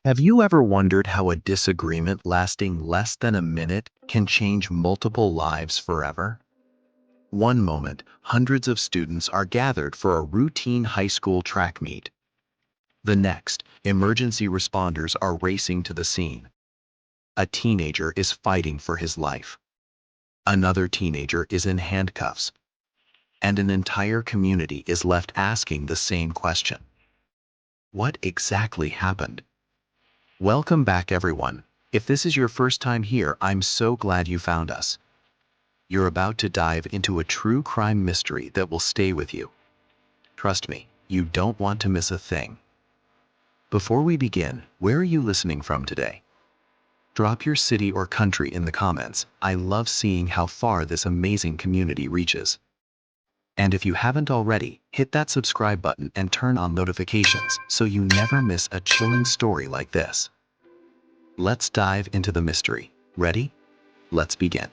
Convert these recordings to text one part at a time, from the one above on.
Have you ever wondered how a disagreement lasting less than a minute can change multiple lives forever? One moment, hundreds of students are gathered for a routine high school track meet. The next, emergency responders are racing to the scene. A teenager is fighting for his life. Another teenager is in handcuffs. And an entire community is left asking the same question. What exactly happened? Welcome back, everyone. If this is your first time here, I'm so glad you found us. You're about to dive into a true crime mystery that will stay with you. Trust me, you don't want to miss a thing. Before we begin, where are you listening from today? Drop your city or country in the comments. I love seeing how far this amazing community reaches. And if you haven't already, hit that subscribe button and turn on notifications so you never miss a chilling story like this. Let's dive into the mystery. Ready? Let's begin.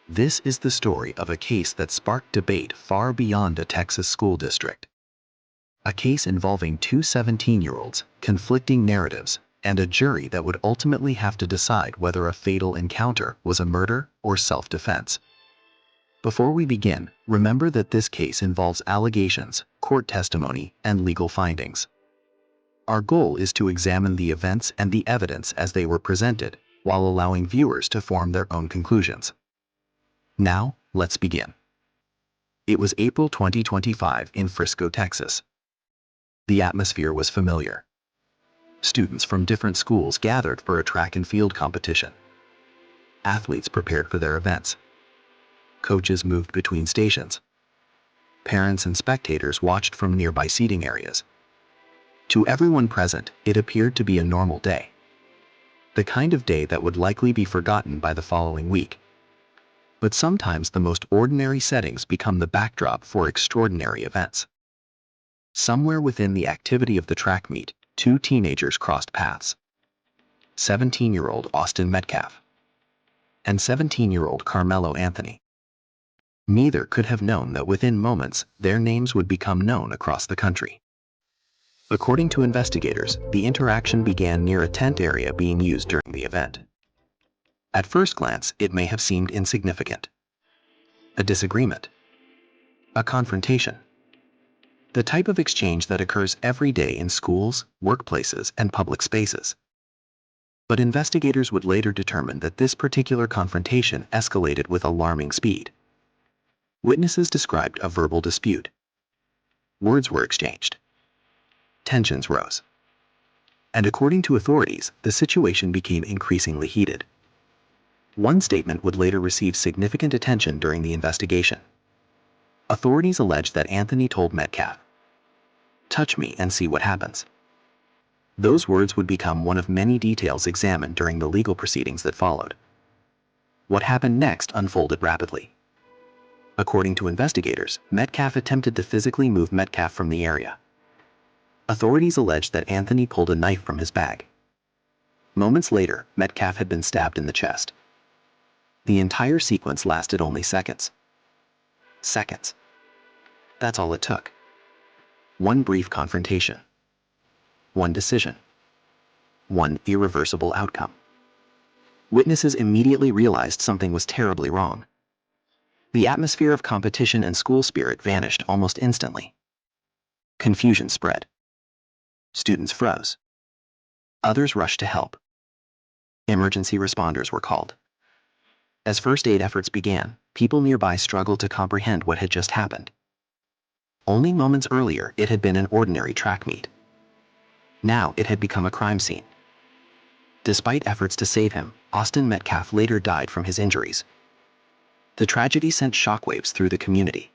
This is the story of a case that sparked debate far beyond a Texas school district. A case involving two 17-year-olds, conflicting narratives, and a jury that would ultimately have to decide whether a fatal encounter was a murder or self-defense. Before we begin, remember that this case involves allegations, court testimony, and legal findings. Our goal is to examine the events and the evidence as they were presented, while allowing viewers to form their own conclusions. Now, let's begin. It was April 2025 in Frisco, Texas. The atmosphere was familiar. Students from different schools gathered for a track and field competition. Athletes prepared for their events. Coaches moved between stations. Parents and spectators watched from nearby seating areas. To everyone present, it appeared to be a normal day. The kind of day that would likely be forgotten by the following week. But sometimes the most ordinary settings become the backdrop for extraordinary events. Somewhere within the activity of the track meet, two teenagers crossed paths. 17-year-old Austin Metcalf and 17-year-old Carmelo Anthony. Neither could have known that within moments, their names would become known across the country. According to investigators, the interaction began near a tent area being used during the event. At first glance, it may have seemed insignificant. A disagreement. A confrontation. The type of exchange that occurs every day in schools, workplaces, and public spaces. But investigators would later determine that this particular confrontation escalated with alarming speed. Witnesses described a verbal dispute. Words were exchanged. Tensions rose. And according to authorities, the situation became increasingly heated. One statement would later receive significant attention during the investigation. Authorities alleged that Anthony told Metcalf, "Touch me and see what happens." Those words would become one of many details examined during the legal proceedings that followed. What happened next unfolded rapidly. According to investigators, Metcalf attempted to physically move Metcalf from the area. Authorities alleged that Anthony pulled a knife from his bag. Moments later, Metcalf had been stabbed in the chest. The entire sequence lasted only seconds. Seconds. That's all it took. One brief confrontation. One decision. One irreversible outcome. Witnesses immediately realized something was terribly wrong. The atmosphere of competition and school spirit vanished almost instantly. Confusion spread. Students froze. Others rushed to help. Emergency responders were called. As first aid efforts began, people nearby struggled to comprehend what had just happened. Only moments earlier, it had been an ordinary track meet. Now it had become a crime scene. Despite efforts to save him, Austin Metcalf later died from his injuries. The tragedy sent shockwaves through the community.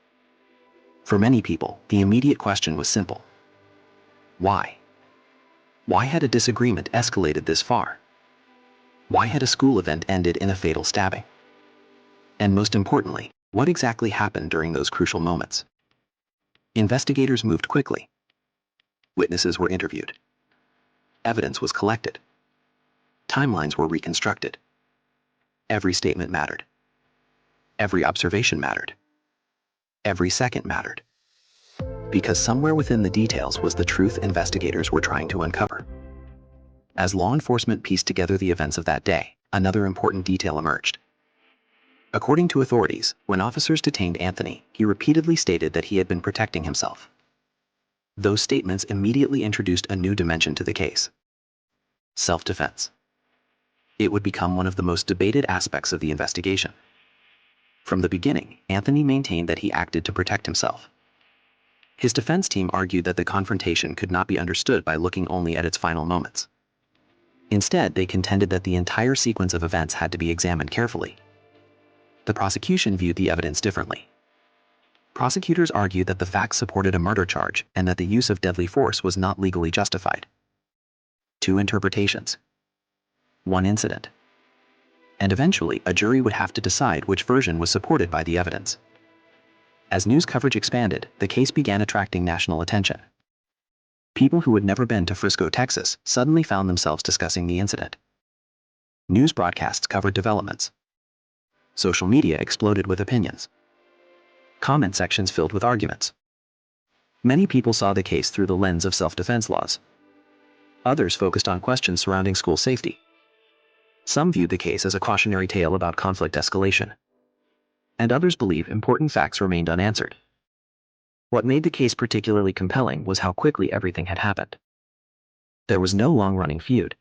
For many people, the immediate question was simple. Why? Why had a disagreement escalated this far? Why had a school event ended in a fatal stabbing? And most importantly, what exactly happened during those crucial moments? Investigators moved quickly. Witnesses were interviewed. Evidence was collected. Timelines were reconstructed. Every statement mattered. Every observation mattered. Every second mattered. Because somewhere within the details was the truth investigators were trying to uncover. As law enforcement pieced together the events of that day, another important detail emerged. According to authorities, when officers detained Anthony, he repeatedly stated that he had been protecting himself. Those statements immediately introduced a new dimension to the case: self-defense. It would become one of the most debated aspects of the investigation. From the beginning, Anthony maintained that he acted to protect himself. His defense team argued that the confrontation could not be understood by looking only at its final moments. Instead, they contended that the entire sequence of events had to be examined carefully. The prosecution viewed the evidence differently. Prosecutors argued that the facts supported a murder charge and that the use of deadly force was not legally justified. Two interpretations. One incident. And eventually, a jury would have to decide which version was supported by the evidence. As news coverage expanded, the case began attracting national attention. People who had never been to Frisco, Texas, suddenly found themselves discussing the incident. News broadcasts covered developments. Social media exploded with opinions. Comment sections filled with arguments. Many people saw the case through the lens of self-defense laws. Others focused on questions surrounding school safety. Some viewed the case as a cautionary tale about conflict escalation. And others believe important facts remained unanswered. What made the case particularly compelling was how quickly everything had happened. There was no long-running feud.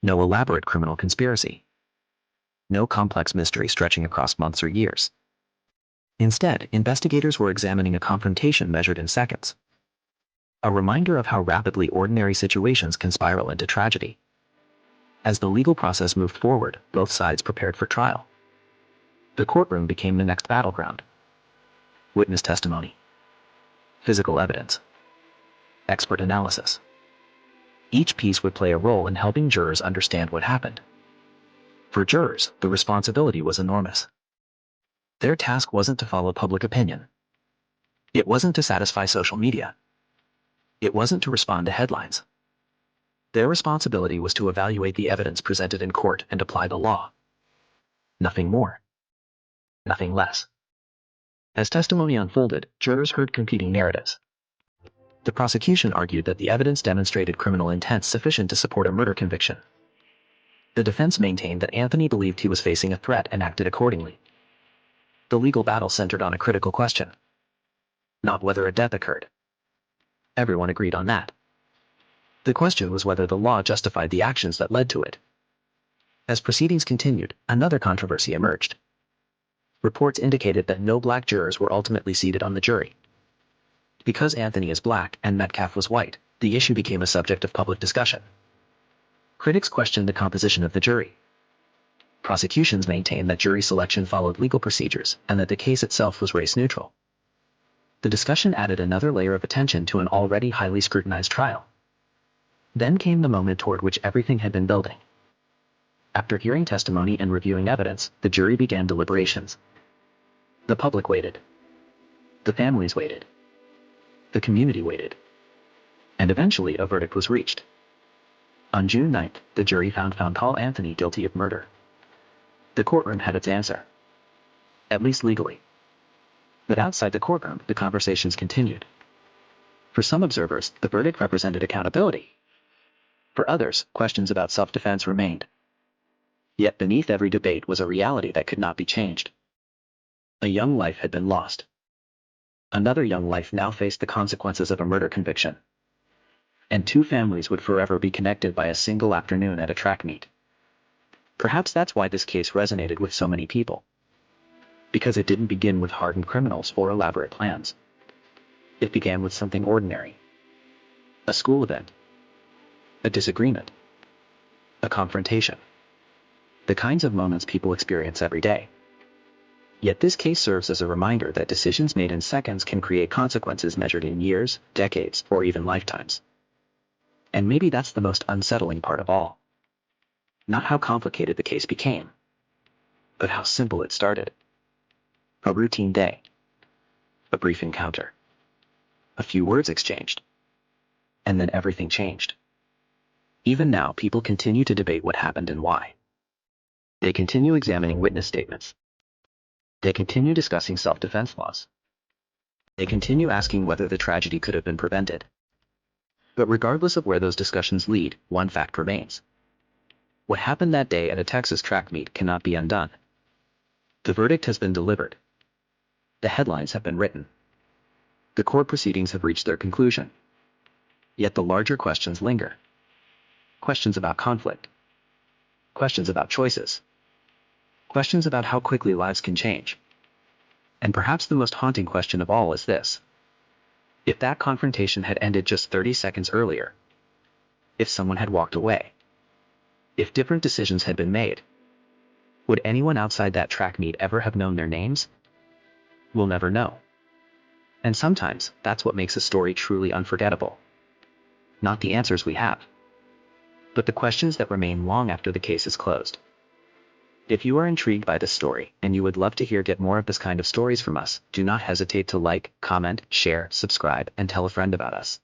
No elaborate criminal conspiracy. No complex mystery stretching across months or years. Instead, investigators were examining a confrontation measured in seconds. A reminder of how rapidly ordinary situations can spiral into tragedy. As the legal process moved forward, both sides prepared for trial. The courtroom became the next battleground. Witness testimony. Physical evidence. Expert analysis. Each piece would play a role in helping jurors understand what happened. For jurors, the responsibility was enormous. Their task wasn't to follow public opinion. It wasn't to satisfy social media. It wasn't to respond to headlines. Their responsibility was to evaluate the evidence presented in court and apply the law. Nothing more. Nothing less. As testimony unfolded, jurors heard competing narratives. The prosecution argued that the evidence demonstrated criminal intent sufficient to support a murder conviction. The defense maintained that Anthony believed he was facing a threat and acted accordingly. The legal battle centered on a critical question: not whether a death occurred. Everyone agreed on that. The question was whether the law justified the actions that led to it. As proceedings continued, another controversy emerged. Reports indicated that no black jurors were ultimately seated on the jury. Because Anthony is black and Metcalf was white, the issue became a subject of public discussion. Critics questioned the composition of the jury. Prosecutions maintained that jury selection followed legal procedures and that the case itself was race neutral. The discussion added another layer of attention to an already highly scrutinized trial. Then came the moment toward which everything had been building. After hearing testimony and reviewing evidence, the jury began deliberations. The public waited. The families waited. The community waited. And eventually a verdict was reached. On June 9th, the jury found Paul Anthony guilty of murder. The courtroom had its answer. At least legally. But outside the courtroom, the conversations continued. For some observers, the verdict represented accountability. For others, questions about self-defense remained. Yet beneath every debate was a reality that could not be changed. A young life had been lost. Another young life now faced the consequences of a murder conviction. And two families would forever be connected by a single afternoon at a track meet. Perhaps that's why this case resonated with so many people. Because it didn't begin with hardened criminals or elaborate plans. It began with something ordinary. A school event. A disagreement. A confrontation. The kinds of moments people experience every day. Yet this case serves as a reminder that decisions made in seconds can create consequences measured in years, decades, or even lifetimes. And maybe that's the most unsettling part of all. Not how complicated the case became, but how simple it started. A routine day. A brief encounter. A few words exchanged. And then everything changed. Even now, people continue to debate what happened and why. They continue examining witness statements. They continue discussing self-defense laws. They continue asking whether the tragedy could have been prevented. But regardless of where those discussions lead, one fact remains. What happened that day at a Texas track meet cannot be undone. The verdict has been delivered. The headlines have been written. The court proceedings have reached their conclusion. Yet the larger questions linger. Questions about conflict. Questions about choices. Questions about how quickly lives can change. And perhaps the most haunting question of all is this. If that confrontation had ended just 30 seconds earlier, if someone had walked away, if different decisions had been made, would anyone outside that track meet ever have known their names? We'll never know. And sometimes that's what makes a story truly unforgettable. Not the answers we have, but the questions that remain long after the case is closed. If you are intrigued by this story and you would love to get more of this kind of stories from us, do not hesitate to like, comment, share, subscribe, and tell a friend about us.